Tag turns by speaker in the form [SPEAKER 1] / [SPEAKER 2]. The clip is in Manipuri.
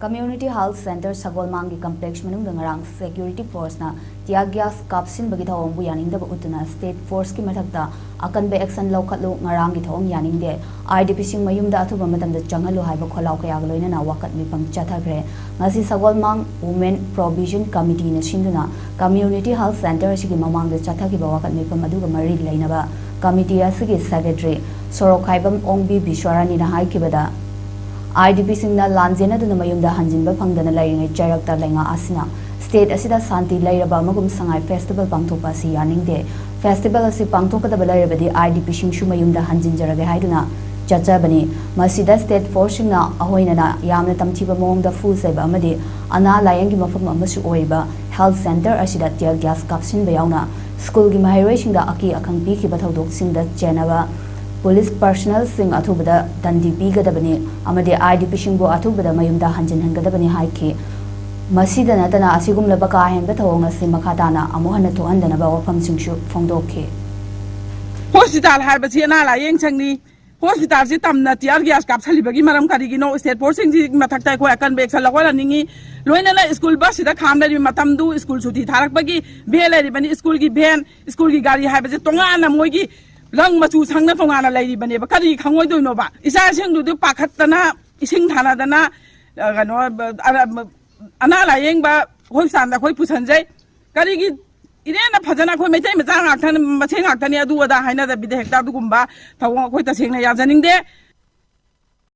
[SPEAKER 1] Community Health Center Sagolmangi Complex manung ngarang security force na tia gas kapsinbagi thouong bu yaningdae utuna state force ki mathakta akanbe action laukhatlu ngarang gi thouong yaningdae IDP sing mayumda athuba matamda changhalu haiba kholau kaya loina na wakat mi pam chathagre ngasi Sagolmang Women Provision Committee na sinduna Community Health Center sigi mamangda chathagi ba wakat mi pam aduga mari lainaba committee asigi secretary Sorokhaibam Ongbi Bishwarani na haikibada IDP singna lanjena duna mayumda hanjinba phangdana lairingai chairakta lainga asina state asida santi lairaba magum sangai festival pangthopa si yaningdae festival asi pangthokadaba lairabadi IDP singshu mayumda hanjinjarage haiduna chachabani masida state force singna ahoina na yamna tamthiba mongda full saiba amadi ana layangi mafam amasu oiba health center asida tear gas kapsin bayauna school gi mahairoi singda aki akhang pi ki bathodok singda chenaba Police personnel sing athubada dandi pigadabani amade IDP singbo athubada mayumda hanjin hangadabani haiki masida natana asigum labaka henba thawong asi makhatana amohana thohandana ba wafam singshu phongdokhe
[SPEAKER 2] hospital harbasi na la yeng changni hospital si tamna tiar gas kap salibagi maram karigi no state force sing mathakta ko akan bek salawala ningi loina na school bus sida khamda ri matam du school suti tharak bagi bele ri bani school gi van school gi gari harbasi tonga na moigi Lang macu sangna tongana lady bane ba kari khangoi do no ba isa sing du pakhatana ising thana dana gano ana la yeng ba hoi san da khoi pusan jai kari gi irena phajana khoi metai ma jang akthan ma seng aktani adu ada haina da bide hekta du gumba thawong khoi ta sengna ya janing de